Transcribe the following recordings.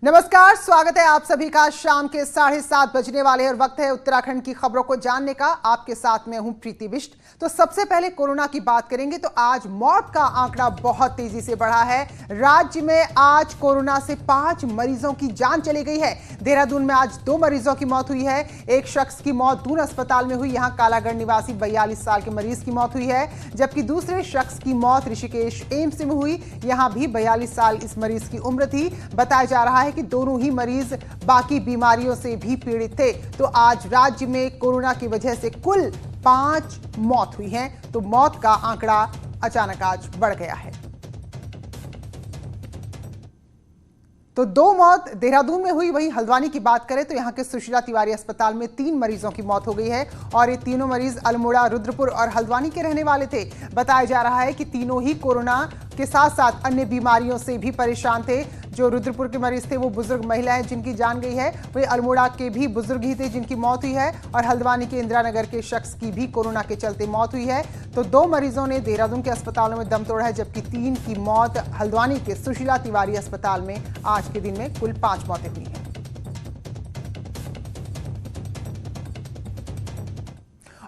नमस्कार, स्वागत है आप सभी का। शाम के 7:30 बजने वाले और वक्त है उत्तराखंड की खबरों को जानने का। आपके साथ में हूं प्रीति बिष्ट। तो सबसे पहले कोरोना की बात करेंगे तो आज मौत का आंकड़ा बहुत तेजी से बढ़ा है। राज्य में आज कोरोना से 5 मरीजों की जान चली गई है। देहरादून में आज 2 मरीजों की मौत हुई है। एक शख्स की मौत दून अस्पताल में हुई। यहां कालागढ़ निवासी 42 साल के मरीज की मौत हुई है, जबकि दूसरे शख्स की मौत ऋषिकेश एम्स में हुई। यहां भी 42 साल इस मरीज की उम्र थी। बताया जा रहा है कि दोनों ही मरीज बाकी बीमारियों से भी पीड़ित थे। तो आज राज्य में कोरोना की वजह से कुल 5 मौत हुई हैं। तो मौत का आंकड़ा अचानक आज बढ़ गया है। तो 2 मौत देहरादून में हुई। वहीं हल्द्वानी की बात करें तो यहां के सुशीला तिवारी अस्पताल में 3 मरीजों की मौत हो गई है और ये तीनों मरीज अल्मोड़ा, रुद्रपुर और हल्द्वानी के रहने वाले थे। बताया जा रहा है कि तीनों ही कोरोना के साथ साथ अन्य बीमारियों से भी परेशान थे। जो रुद्रपुर के मरीज थे वो बुजुर्ग महिला है जिनकी जान गई है। वही अल्मोड़ा के भी बुजुर्ग ही थे जिनकी मौत हुई है और हल्द्वानी के इंदिरा नगर के शख्स की भी कोरोना के चलते मौत हुई है। तो 2 मरीजों ने देहरादून के अस्पतालों में दम तोड़ा है, जबकि 3 की मौत हल्द्वानी के सुशीला तिवारी अस्पताल में आज के दिन में कुल 5 मौतें हुई हैं।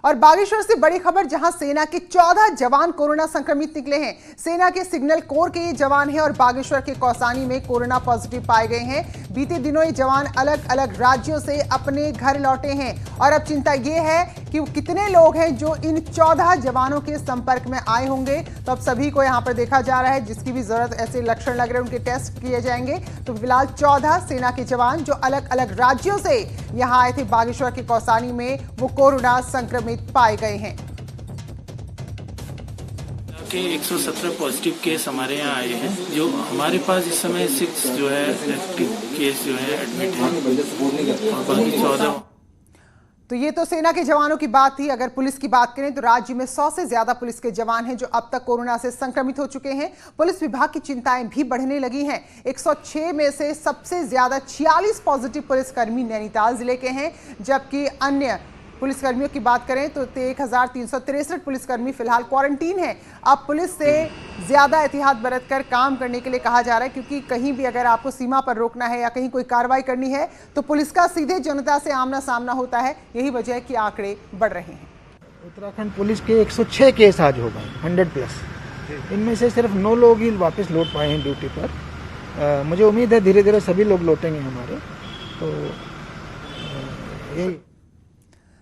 और बागेश्वर से बड़ी खबर, जहां सेना के 14 जवान कोरोना संक्रमित निकले हैं। सेना के सिग्नल कोर के ये जवान हैं और बागेश्वर के कौसानी में कोरोना पॉजिटिव पाए गए हैं। बीते दिनों ये जवान अलग अलग राज्यों से अपने घर लौटे हैं और अब चिंता ये है कि कितने लोग हैं जो इन 14 जवानों के संपर्क में आए होंगे। तो अब सभी को यहाँ पर देखा जा रहा है, जिसकी भी जरूरत ऐसे लक्षण लग रहे हैं उनके टेस्ट किए जाएंगे। तो फिलहाल 14 सेना के जवान जो अलग अलग राज्यों से यहाँ आए थे बागेश्वर के कौसानी में, वो कोरोना संक्रमित पाए गए हैं। के 117 पॉजिटिव केस हमारे यहाँ आए हैं। जो हमारे पास इस समय 6 जो है एक्टिव केस जो है एडमिट हैं और बाकी 14। तो ये तो सेना के जवानों की बात थी। अगर पुलिस की बात करें तो राज्य में 100 से ज्यादा पुलिस के जवान हैं जो अब तक कोरोना से संक्रमित हो चुके हैं। पुलिस विभाग की चिंताएं भी बढ़ने लगी हैं। 106 में से सबसे ज्यादा 46 पॉजिटिव पुलिसकर्मी नैनीताल जिले के हैं, जबकि अन्य पुलिसकर्मियों की बात करें तो 1363 पुलिसकर्मी फिलहाल क्वारंटीन हैं। अब पुलिस से ज्यादा एहतियात बरतकर काम करने के लिए कहा जा रहा है, क्योंकि कहीं भी अगर आपको सीमा पर रोकना है या कहीं कोई कार्रवाई करनी है तो पुलिस का सीधे जनता से आमना सामना होता है। यही वजह है कि आंकड़े बढ़ रहे हैं। उत्तराखंड पुलिस के 106 केस आज हो गए, 100+। इनमें से सिर्फ 9 लोग ही वापस लौट पाए हैं ड्यूटी पर। मुझे उम्मीद है धीरे धीरे सभी लोग लौटेंगे हमारे। तो यही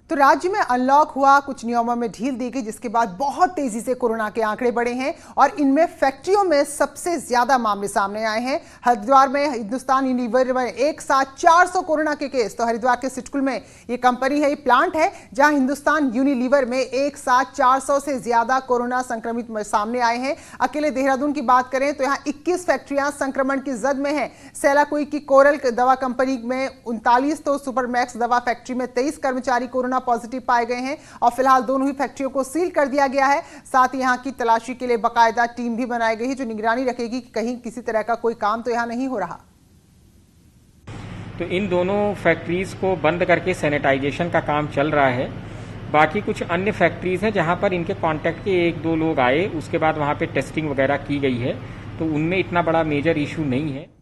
तो राज्य में अनलॉक हुआ, कुछ नियमों में ढील दी गई, जिसके बाद बहुत तेजी से कोरोना के आंकड़े बढ़े हैं और इनमें फैक्ट्रियों में सबसे ज्यादा मामले सामने आए हैं। हरिद्वार में हिंदुस्तान यूनिलीवर में एक साथ 400 कोरोना के केस। तो हरिद्वार के सिटकुल में ये कंपनी है, ये प्लांट है जहां हिंदुस्तान यूनिलीवर में एक साथ 400 से ज्यादा कोरोना संक्रमित सामने आए हैं। अकेले देहरादून की बात करें तो यहाँ 21 फैक्ट्रियां संक्रमण की जद में है। सेलाकुई की कोरल दवा कंपनी में 39, तो सुपरमैक्स दवा फैक्ट्री में 23 कर्मचारी कोरोना पॉजिटिव पाए गए हैं और फिलहाल दोनों ही फैक्ट्रियों को सील कर दिया गया है। साथ ही यहां की तलाशी के लिए बाकायदा टीम भी बनाई गई है जो निगरानी रखेगी कि कहीं किसी तरह का कोई काम तो यहां नहीं हो रहा। तो इन दोनों फैक्ट्रीज को बंद करके सैनिटाइजेशन का काम चल रहा है। बाकी कुछ अन्य फैक्ट्रीज हैं जहां पर इनके कांटेक्ट के 1-2 लोग आए, उसके बाद वहां पे टेस्टिंग वगैरह की गई है, तो उनमें इतना बड़ा मेजर इशू नहीं है।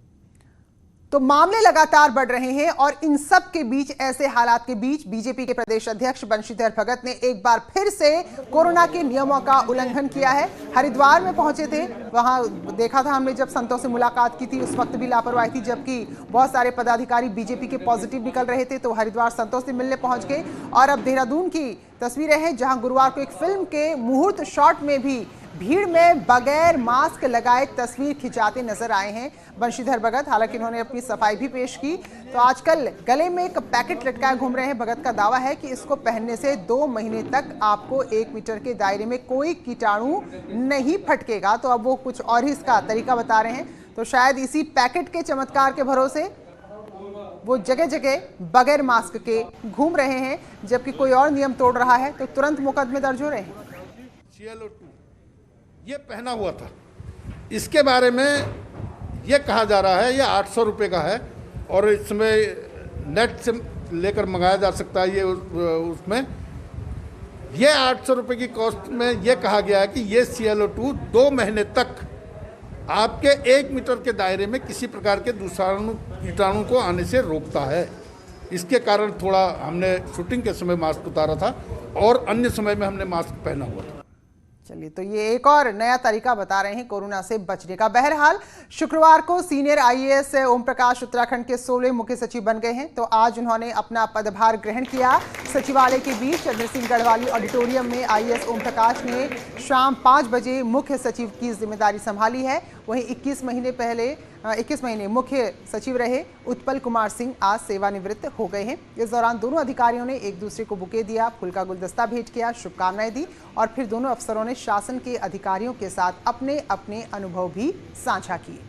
तो मामले लगातार बढ़ रहे हैं और इन सब के बीच, ऐसे हालात के बीच, बीजेपी के प्रदेश अध्यक्ष बंशीधर भगत ने एक बार फिर से कोरोना के नियमों का उल्लंघन किया है। हरिद्वार में पहुंचे थे, वहां देखा था हमने जब संतों से मुलाकात की थी, उस वक्त भी लापरवाही थी, जबकि बहुत सारे पदाधिकारी बीजेपी के पॉजिटिव निकल रहे थे। तो हरिद्वार संतों से मिलने पहुंच गए और अब देहरादून की तस्वीरें हैं जहां गुरुवार को एक फिल्म के मुहूर्त शॉट में भी भीड़ में बगैर मास्क लगाए तस्वीर खिंचाते नजर आए हैं बंशीधर भगत। हालांकि इन्होंने अपनी सफाई भी पेश की। तो आजकल गले में एक पैकेट लटकाए घूम रहे हैं। भगत का दावा है कि इसको पहनने से 2 महीने तक आपको 1 मीटर के दायरे में कोई कीटाणु नहीं फटकेगा। तो अब वो कुछ और ही इसका तरीका बता रहे हैं। तो शायद इसी पैकेट के चमत्कार के भरोसे वो जगह जगह बगैर मास्क के घूम रहे हैं, जबकि कोई और नियम तोड़ रहा है तो तुरंत मुकदमे दर्ज हो रहे हैं। ये पहना हुआ था, इसके बारे में ये कहा जा रहा है ये 800 रुपये का है और इसमें नेट से लेकर मंगाया जा सकता है। ये उसमें ये 800 रुपये की कॉस्ट में ये कहा गया है कि ये CO2 2 महीने तक आपके 1 मीटर के दायरे में किसी प्रकार के कीटाणु को आने से रोकता है। इसके कारण थोड़ा हमने शूटिंग के समय मास्क उतारा था और अन्य समय में हमने मास्क पहना हुआ था। चलिए, तो ये एक और नया तरीका बता रहे हैं कोरोना से बचने का। बहरहाल शुक्रवार को सीनियर आईएएस ओम प्रकाश उत्तराखंड के 16वें मुख्य सचिव बन गए हैं। तो आज उन्होंने अपना पदभार ग्रहण किया। सचिवालय के बीच चंद्र सिंह गढ़वाली ऑडिटोरियम में आईएएस ओम प्रकाश ने शाम 5 बजे मुख्य सचिव की जिम्मेदारी संभाली है। वहीं 21 महीने मुख्य सचिव रहे उत्पल कुमार सिंह आज सेवानिवृत्त हो गए हैं। इस दौरान दोनों अधिकारियों ने एक दूसरे को बुके दिया, फूल का गुलदस्ता भेंट किया, शुभकामनाएं दी और फिर दोनों अफसरों ने शासन के अधिकारियों के साथ अपने अपने अनुभव भी साझा किए।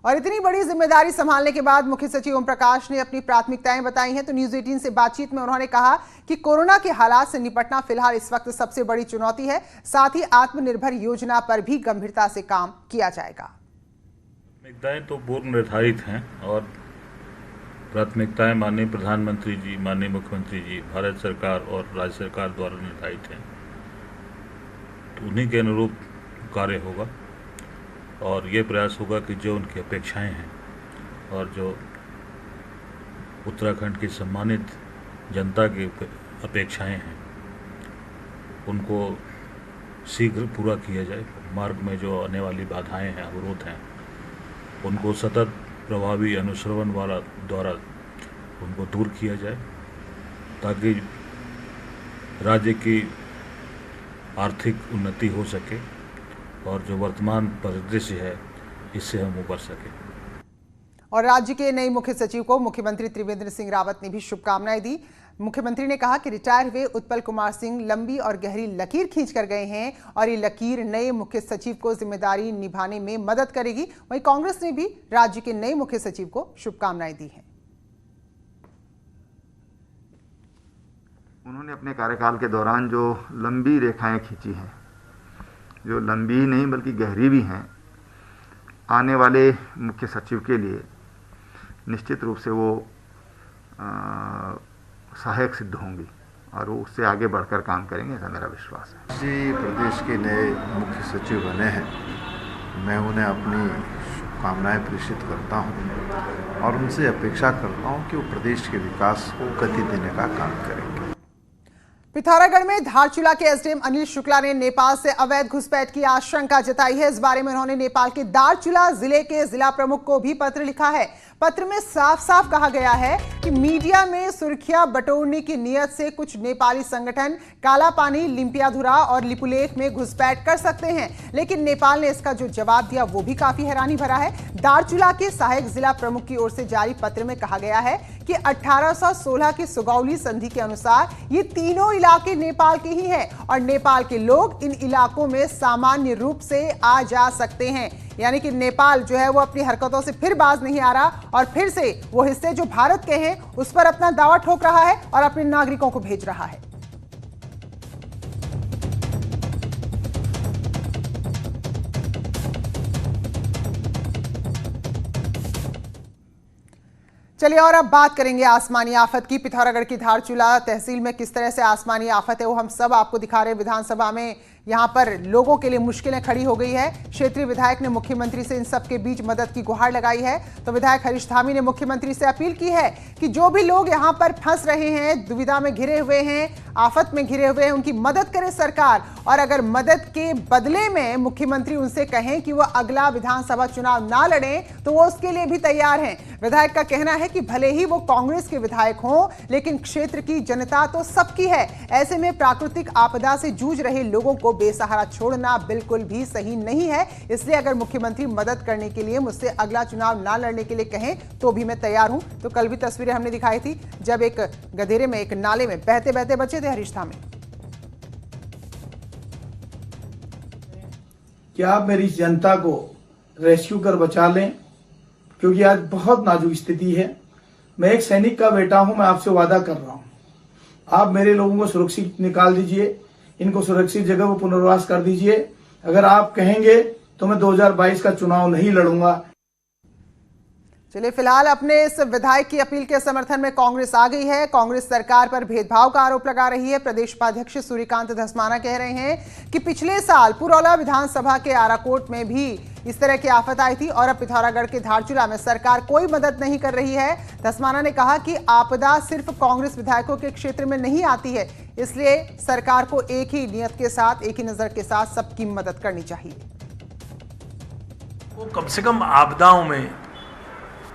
और इतनी बड़ी जिम्मेदारी संभालने के बाद मुख्य सचिव ओम प्रकाश ने अपनी प्राथमिकताएं बताई हैं। तो न्यूज़ 18 से बातचीत में उन्होंने कहा कि कोरोना के हालात से निपटना फिलहाल इस वक्त सबसे बड़ी चुनौती है। साथ ही आत्मनिर्भर योजना पर भी गंभीरता से काम किया जाएगा। प्राथमिकताएं तो पूर्व निर्धारित हैं और प्राथमिकताएं माननीय प्रधानमंत्री जी, माननीय मुख्यमंत्री जी, भारत सरकार और राज्य सरकार द्वारा निर्धारित हैं। तो उन्हीं के अनुरूप कार्य होगा और ये प्रयास होगा कि जो उनकी अपेक्षाएं हैं और जो उत्तराखंड की सम्मानित जनता की अपेक्षाएं हैं उनको शीघ्र पूरा किया जाए। मार्ग में जो आने वाली बाधाएं हैं, अवरोध हैं, उनको सतत प्रभावी अनुश्रवण वाला द्वारा उनको दूर किया जाए ताकि राज्य की आर्थिक उन्नति हो सके और जो वर्तमान परिदृश्य है इससे हम उबर सके। और राज्य के नए मुख्य सचिव को मुख्यमंत्री त्रिवेंद्र सिंह रावत ने भी शुभकामनाएं दी। मुख्यमंत्री ने कहा कि रिटायर हुए उत्पल कुमार सिंह लंबी और गहरी लकीर खींच कर गए हैं और ये लकीर नए मुख्य सचिव को जिम्मेदारी निभाने में मदद करेगी। वहीं कांग्रेस ने भी राज्य के नए मुख्य सचिव को शुभकामनाएं दी हैं। उन्होंने अपने कार्यकाल के दौरान जो लंबी रेखाएं खींची हैं, जो लंबी ही नहीं बल्कि गहरी भी हैं, आने वाले मुख्य सचिव के लिए निश्चित रूप से वो सहायक सिद्ध होंगी और वो उससे आगे बढ़कर काम करेंगे, ऐसा मेरा विश्वास है। जी, प्रदेश के नए मुख्य सचिव बने हैं, मैं उन्हें अपनी शुभकामनाएं प्रेषित करता हूं और उनसे अपेक्षा करता हूं कि वो प्रदेश के विकास को गति देने का काम करेंगे। पिथौरागढ़ में धारचूला के एसडीएम अनिल शुक्ला ने नेपाल से अवैध घुसपैठ की आशंका जताई है। इस बारे में उन्होंने नेपाल के धारचूला जिले के जिला प्रमुख को भी पत्र लिखा है। पत्र में साफ साफ कहा गया है कि मीडिया में सुर्खियां बटोरने की नियत से कुछ नेपाली संगठन कालापानी, लिम्पियाधुरा और लिपुलेख में घुसपैठ कर सकते हैं, लेकिन नेपाल ने इसका जो जवाब दिया वो भी काफी हैरानी भरा है। धारचूला के सहायक जिला प्रमुख की ओर से जारी पत्र में कहा गया है कि 1816 की सुगौली संधि के अनुसार ये तीनों इलाके नेपाल के ही हैं और नेपाल के लोग इन इलाकों में सामान्य रूप से आ जा सकते हैं। यानी कि नेपाल जो है वो अपनी हरकतों से फिर बाज नहीं आ रहा और फिर से वो हिस्से जो भारत के हैं उस पर अपना दावा ठोक रहा है और अपने नागरिकों को भेज रहा है। चलिए और अब बात करेंगे आसमानी आफत की। पिथौरागढ़ की धारचूला तहसील में किस तरह से आसमानी आफत है वो हम सब आपको दिखा रहे हैं। विधानसभा में यहां पर लोगों के लिए मुश्किलें खड़ी हो गई है। क्षेत्रीय विधायक ने मुख्यमंत्री से इन सब के बीच मदद की गुहार लगाई है। तो विधायक हरीश धामी ने मुख्यमंत्री से अपील की है कि जो भी लोग यहां पर फंस रहे हैं, दुविधा में घिरे हुए हैं, आफत में घिरे हुए हैं, उनकी मदद करे सरकार। और अगर मदद के बदले में मुख्यमंत्री उनसे कहें कि वो अगला विधानसभा चुनाव ना लड़ें तो वो उसके लिए भी तैयार हैं। विधायक का कहना है कि भले ही वो कांग्रेस के विधायक हों, लेकिन क्षेत्र की जनता तो सबकी है। ऐसे में प्राकृतिक आपदा से जूझ रहे लोगों को बेसहारा छोड़ना बिल्कुल भी सही नहीं है। इसलिए अगर मुख्यमंत्री मदद करने के लिए मुझसे अगला चुनाव ना लड़ने के लिए कहें तो भी मैं तैयार हूं। तो कल भी तस्वीरें हमने दिखाई थी जब एक गधेरे में, एक नाले में बहते बहते बचे थे हरीश धामी। क्या आप मेरी जनता को रेस्क्यू कर बचा लें, क्योंकि आज बहुत नाजुक स्थिति है। मैं एक सैनिक का बेटा हूं, मैं आपसे वादा कर रहा हूं, आप मेरे लोगों को सुरक्षित निकाल दीजिए, इनको सुरक्षित जगह पर पुनर्वास कर दीजिए। अगर आप कहेंगे तो मैं 2022 का चुनाव नहीं लड़ूंगा। चलिए, फिलहाल अपने इस विधायक की अपील के समर्थन में कांग्रेस आ गई है। कांग्रेस सरकार पर भेदभाव का आरोप लगा रही है। प्रदेश उपाध्यक्ष सूर्यकांत धस्माना कह रहे हैं कि पिछले साल पुरौला विधानसभा के आराकोट में भी इस तरह की आफत आई थी और अब पिथौरागढ़ के धारचूला में सरकार कोई मदद नहीं कर रही है। धस्माना ने कहा कि आपदा सिर्फ कांग्रेस विधायकों के क्षेत्र में नहीं आती है, इसलिए सरकार को एक ही नियत के साथ, एक ही नजर के साथ सबकी मदद करनी चाहिए। वो कम से कम आपदाओं में,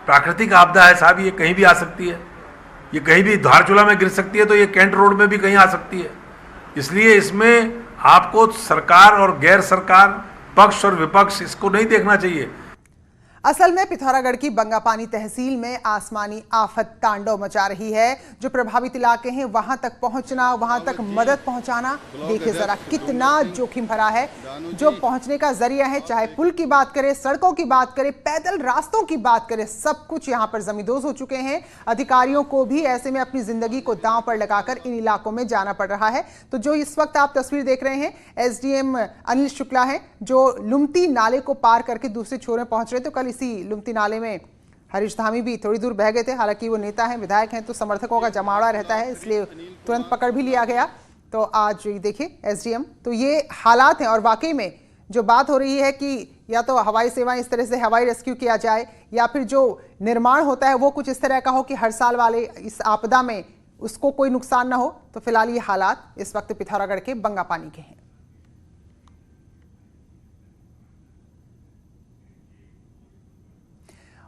प्राकृतिक आपदा है साहब, ये कहीं भी आ सकती है, ये कहीं भी धारचूला में गिर सकती है, तो ये कैंट रोड में भी कहीं आ सकती है। इसलिए इसमें आपको सरकार और गैर सरकार, पक्ष और विपक्ष, इसको नहीं देखना चाहिए। असल में पिथौरागढ़ की बंगापानी तहसील में आसमानी आफत तांडव मचा रही है। जो प्रभावित इलाके हैं वहां तक पहुंचना, वहां तक मदद पहुंचाना, देखिए जरा कितना जोखिम भरा है। जो पहुंचने का जरिया है, चाहे पुल की बात करें, सड़कों की बात करें, पैदल रास्तों की बात करें, सब कुछ यहां पर जमींदोज हो चुके हैं। अधिकारियों को भी ऐसे में अपनी जिंदगी को दांव पर लगाकर इन इलाकों में जाना पड़ रहा है। तो जो इस वक्त आप तस्वीर देख रहे हैं, एसडीएम अनिल शुक्ला है जो लुमती नाले को पार करके दूसरे छोर में पहुंच रहे थे। कल इसी लुमती नाले में हरीश धामी भी थोड़ी दूर बह गए थे। हालांकि वो नेता हैं, विधायक हैं, तो समर्थकों का जमावड़ा रहता है, इसलिए तुरंत पकड़ भी लिया गया। तो आज देखिए एसडीएम, तो ये हालात हैं। और वाकई में जो बात हो रही है कि या तो हवाई सेवाएं इस तरह से हवाई रेस्क्यू किया जाए, या फिर जो निर्माण होता है वो कुछ इस तरह का हो कि हर साल वाले इस आपदा में उसको कोई नुकसान ना हो। तो फिलहाल ये हालात इस वक्त पिथौरागढ़ के बंगापानी के हैं।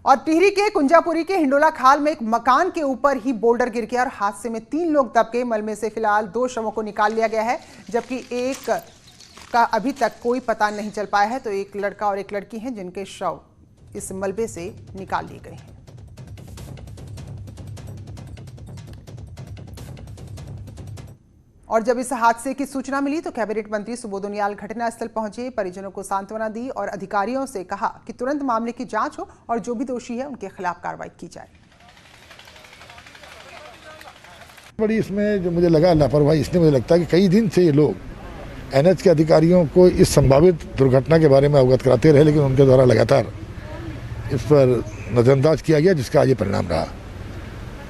और टिहरी के कुंजापुरी के हिंडोला खाल में एक मकान के ऊपर ही बोल्डर गिर गया और हादसे में 3 लोग दब गए। मलबे से फिलहाल 2 शवों को निकाल लिया गया है, जबकि एक का अभी तक कोई पता नहीं चल पाया है। तो एक लड़का और एक लड़की हैं जिनके शव इस मलबे से निकाल लिए गए हैं। और जब इस हादसे की सूचना मिली तो कैबिनेट मंत्री सुबोध उनियाल घटनास्थल पहुंचे, परिजनों को सांत्वना दी और अधिकारियों से कहा कि तुरंत मामले की जांच हो और जो भी दोषी है उनके खिलाफ कार्रवाई की जाए। बड़ी इसमें जो मुझे लगा लापरवाही, इसलिए मुझे लगता है कि कई दिन से ये लोग एनएच के अधिकारियों को इस संभावित दुर्घटना के बारे में अवगत कराते रहे, लेकिन उनके द्वारा लगातार इस पर नजरअंदाज किया गया, जिसका आज ये परिणाम रहा।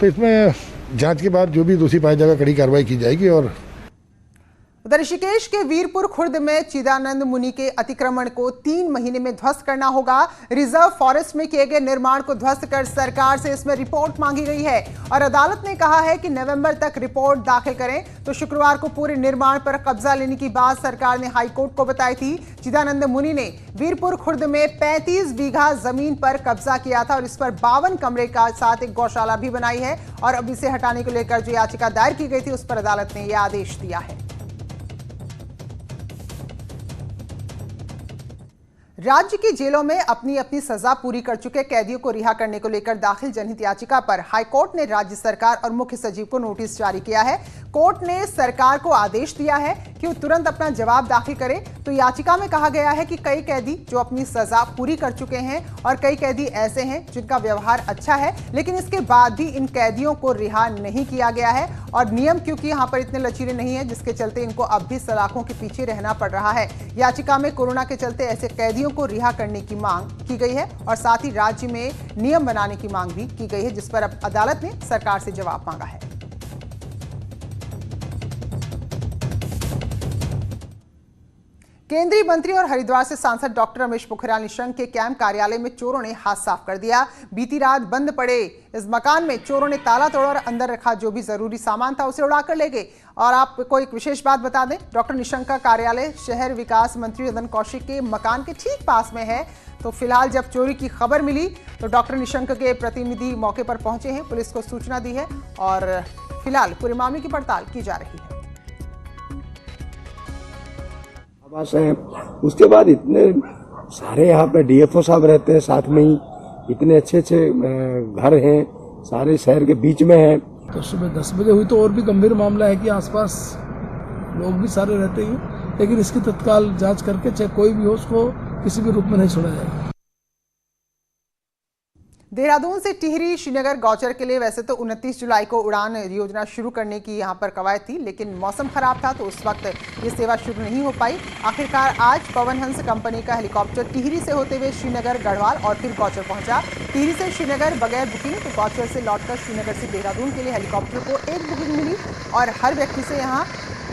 तो इसमें जांच के बाद जो भी दोषी पाया जाएगा कड़ी कार्रवाई की जाएगी। और उधर ऋषिकेश के वीरपुर खुर्द में चिदानंद मुनि के अतिक्रमण को 3 महीने में ध्वस्त करना होगा। रिजर्व फॉरेस्ट में किए गए निर्माण को ध्वस्त कर सरकार से इसमें रिपोर्ट मांगी गई है और अदालत ने कहा है कि नवंबर तक रिपोर्ट दाखिल करें। तो शुक्रवार को पूरे निर्माण पर कब्जा लेने की बात सरकार ने हाईकोर्ट को बताई थी। चिदानंद मुनि ने वीरपुर खुर्द में 35 बीघा जमीन पर कब्जा किया था और इस पर 52 कमरे का साथ एक गौशाला भी बनाई है। और अब इसे हटाने को लेकर जो याचिका दायर की गई थी उस पर अदालत ने यह आदेश दिया है। राज्य की जेलों में अपनी अपनी सजा पूरी कर चुके कैदियों को रिहा करने को लेकर दाखिल जनहित याचिका पर हाईकोर्ट ने राज्य सरकार और मुख्य सचिव को नोटिस जारी किया है। कोर्ट ने सरकार को आदेश दिया है कि वो तुरंत अपना जवाब दाखिल करे। तो याचिका में कहा गया है कि कई कैदी जो अपनी सजा पूरी कर चुके हैं और कई कैदी ऐसे हैं जिनका व्यवहार अच्छा है, लेकिन इसके बाद भी इन कैदियों को रिहा नहीं किया गया है। और नियम क्योंकि यहाँ पर इतने लचीले नहीं है, जिसके चलते इनको अब भी सलाखों के पीछे रहना पड़ रहा है। याचिका में कोरोना के चलते ऐसे कैदियों को रिहा करने की मांग की गई है और साथ ही राज्य में नियम बनाने की मांग भी की गई है, जिस पर अब अदालत ने सरकार से जवाब मांगा है। केंद्रीय मंत्री और हरिद्वार से सांसद डॉक्टर रमेश पोखरियाल निशंक के कैंप कार्यालय में चोरों ने हाथ साफ कर दिया। बीती रात बंद पड़े इस मकान में चोरों ने ताला तोड़ा और अंदर रखा जो भी जरूरी सामान था उसे उड़ाकर ले गए। और आपको एक विशेष बात बता दें, डॉक्टर निशंक का कार्यालय शहर विकास मंत्री मदन कौशिक के मकान के ठीक पास में है। तो फिलहाल जब चोरी की खबर मिली तो डॉक्टर निशंक के प्रतिनिधि मौके पर पहुंचे हैं, पुलिस को सूचना दी है और फिलहाल पूरे मामले की पड़ताल की जा रही है। है उसके बाद इतने सारे यहाँ पे डीएफओ साहब रहते हैं, साथ में ही इतने अच्छे अच्छे घर हैं, सारे शहर के बीच में है। तो सुबह 10 बजे हुई तो और भी गंभीर मामला है कि आसपास लोग भी सारे रहते हैं, लेकिन इसकी तत्काल जांच करके चाहे कोई भी हो उसको किसी भी रूप में नहीं छोड़ा जाएगा। देहरादून से टिहरी श्रीनगर गौचर के लिए वैसे तो 29 जुलाई को उड़ान योजना शुरू करने की यहां पर कवायद थी, लेकिन मौसम खराब था तो उस वक्त ये सेवा शुरू नहीं हो पाई। आखिरकार आज पवन हंस कंपनी का हेलीकॉप्टर टिहरी से होते हुए श्रीनगर, गढ़वाल और फिर गौचर पहुंचा। टिहरी से श्रीनगर बगैर बुकिंग तो गौचर से लौटकर श्रीनगर से देहरादून के लिए हेलीकॉप्टर को एक बुकिंग मिली और हर व्यक्ति से यहाँ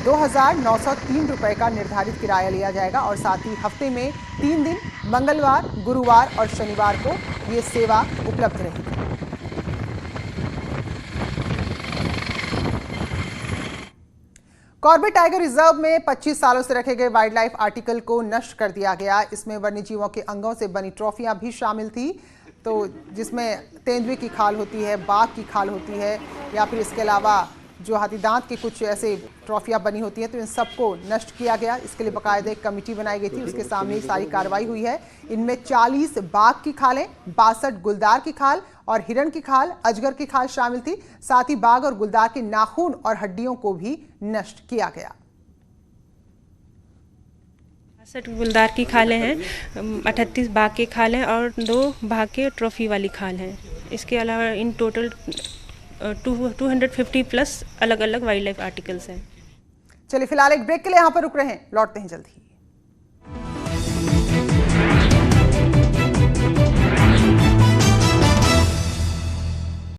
2,903 रुपये का निर्धारित किराया लिया जाएगा और साथ ही हफ्ते में 3 दिन मंगलवार, गुरुवार और शनिवार को ये सेवा उपलब्ध रहेगी। कॉर्बेट टाइगर रिजर्व में 25 सालों से रखे गए वाइल्ड लाइफ आर्टिकल को नष्ट कर दिया गया। इसमें वन्यजीवों के अंगों से बनी ट्रॉफियां भी शामिल थी, तो जिसमें तेंदुए की खाल होती है, बाघ की खाल होती है या फिर इसके अलावा जो हाथी दांत के कुछ ऐसे ट्रॉफियां बनी होती हैं, तो इन सबको नष्ट किया गया। इसके लिए बाकायदा एक कमेटी बनाई गई थी, उसके सामने सारी कार्रवाई हुई है। इनमें 40 बाघ की खालें, 62 गुलदार की खाल और हिरण की खाल, अजगर की खाल शामिल थी। साथ ही बाघ और गुलदार के नाखून और हड्डियों को भी नष्ट किया गया। 62 गुलदार की खालें हैं, 38 बाघ की खालें और 2 बाघ के ट्रॉफी वाली खाल हैं। इसके अलावा इन टोटल 250 प्लस अलग अलग वाइल्ड लाइफ आर्टिकल्स हैं। चलिए फिलहाल एक ब्रेक के लिए यहाँ पर रुक रहे हैं, लौटते हैं जल्दी।